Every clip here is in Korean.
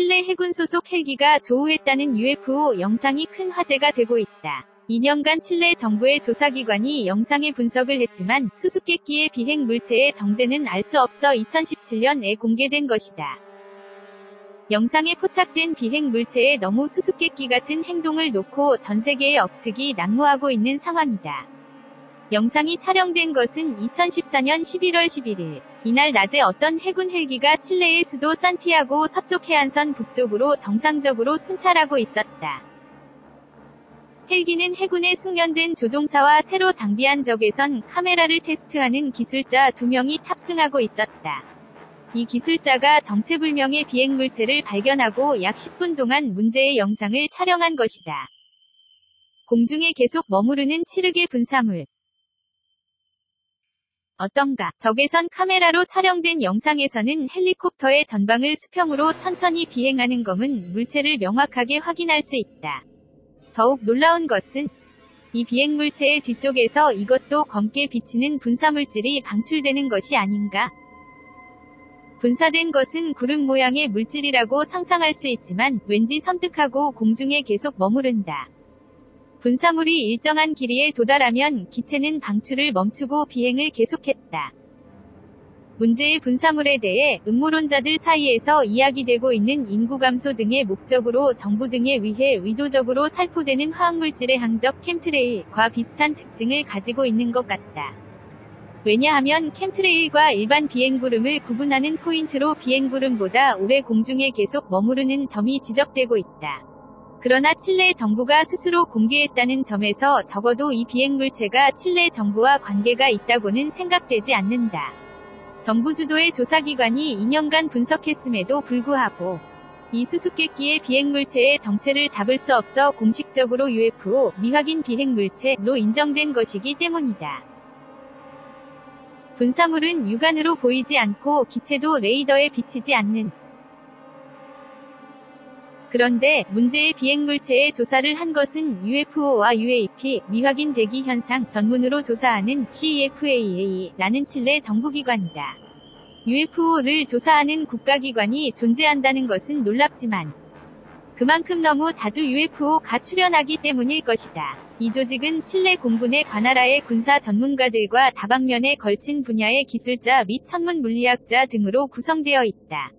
칠레 해군 소속 헬기가 조우했다는 UFO 영상이 큰 화제가 되고 있다. 2년간 칠레 정부의 조사기관이 영상의 분석을 했지만 수수께끼의 비행 물체의 정체는 알 수 없어 2017년에 공개된 것이다. 영상에 포착된 비행 물체에 너무 수수께끼 같은 행동을 놓고 전 세계의 억측이 난무하고 있는 상황이다. 영상이 촬영된 것은 2014년 11월 11일. 이날 낮에 어떤 해군 헬기가 칠레의 수도 산티아고 서쪽 해안선 북쪽으로 정상적으로 순찰하고 있었다. 헬기는 해군에 숙련된 조종사와 새로 장비한 적외선 카메라를 테스트하는 기술자 2명이 탑승하고 있었다. 이 기술자가 정체불명의 비행물체를 발견하고 약 10분 동안 문제의 영상을 촬영한 것이다. 공중에 계속 머무르는 칠흑의 분사물. 어떤가? 적외선 카메라로 촬영된 영상에서는 헬리콥터의 전방을 수평으로 천천히 비행하는 검은 물체를 명확하게 확인할 수 있다. 더욱 놀라운 것은 이 비행물체의 뒤쪽에서 이것도 검게 비치는 분사물질이 방출되는 것이 아닌가? 분사된 것은 구름 모양의 물질이라고 상상할 수 있지만 왠지 섬뜩하고 공중에 계속 머무른다. 분사물이 일정한 길이에 도달하면 기체는 방출을 멈추고 비행을 계속했다. 문제의 분사물에 대해 음모론자들 사이에서 이야기되고 있는 인구 감소 등의 목적으로 정부 등에 의해 의도적으로 살포되는 화학물질의 항적 캠트레일과 비슷한 특징을 가지고 있는 것 같다. 왜냐하면 캠트레일과 일반 비행구름을 구분하는 포인트로 비행구름보다 오래 공중에 계속 머무르는 점이 지적되고 있다. 그러나 칠레 정부가 스스로 공개했다는 점에서 적어도 이 비행물체가 칠레 정부와 관계가 있다고는 생각되지 않는다. 정부 주도의 조사기관이 2년간 분석했음에도 불구하고 이 수수께끼의 비행물체의 정체를 잡을 수 없어 공식적으로 UFO 미확인 비행물체로 인정된 것이기 때문이다. 분사물은 육안으로 보이지 않고 기체도 레이더에 비치지 않는. 그런데 문제의 비행물체의 조사를 한 것은 UFO와 UAP 미확인 대기 현상 전문으로 조사하는 CFAA라는 칠레 정부기관이다. UFO를 조사하는 국가기관이 존재한다는 것은 놀랍지만 그만큼 너무 자주 UFO가 출현하기 때문일 것이다. 이 조직은 칠레 공군의 관할하의 군사 전문가들과 다방면에 걸친 분야의 기술자 및 천문 물리학자 등으로 구성되어 있다.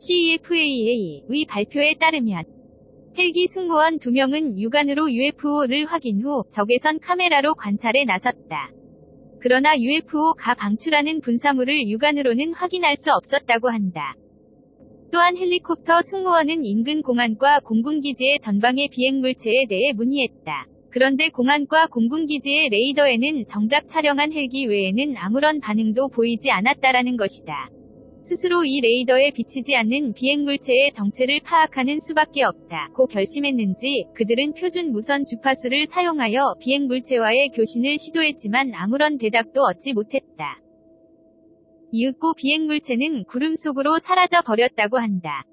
CFAA의 발표에 따르면 헬기 승무원 2명은 육안으로 UFO를 확인 후 적외선 카메라로 관찰에 나섰다. 그러나 UFO가 방출하는 분사물을 육안으로는 확인할 수 없었다고 한다. 또한 헬리콥터 승무원은 인근 공안과 공군기지의 전방의 비행물체에 대해 문의했다. 그런데 공안과 공군기지의 레이더에는 정작 촬영한 헬기 외에는 아무런 반응도 보이지 않았다라는 것이다. 스스로 이 레이더에 비치지 않는 비행물체의 정체를 파악하는 수밖에 없다고 결심했는지 그들은 표준 무선 주파수를 사용하여 비행물체와의 교신을 시도했지만 아무런 대답도 얻지 못했다. 이윽고 비행물체는 구름 속으로 사라져 버렸다고 한다.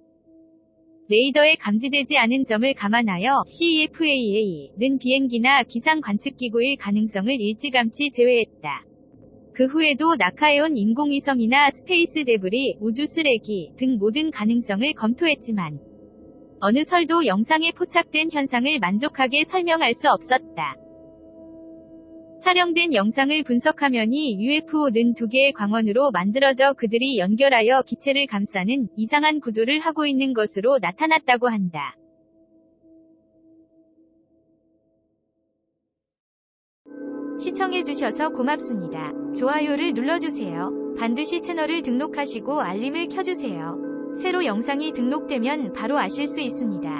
레이더에 감지되지 않은 점을 감안하여 CFAA는 비행기나 기상 관측기구일 가능성을 일찌감치 제외했다. 그 후에도 낙하해온 인공위성이나 스페이스 데브리, 우주 쓰레기 등 모든 가능성을 검토했지만 어느 설도 영상에 포착된 현상을 만족하게 설명할 수 없었다. 촬영된 영상을 분석하면이 UFO는 2개의 광원으로 만들어져 그들이 연결하여 기체를 감싸는 이상한 구조를 하고 있는 것으로 나타났다고 한다. 시청해주셔서 고맙습니다. 좋아요를 눌러주세요. 반드시 채널을 등록하시고 알림을 켜주세요. 새로 영상이 등록되면 바로 아실 수 있습니다.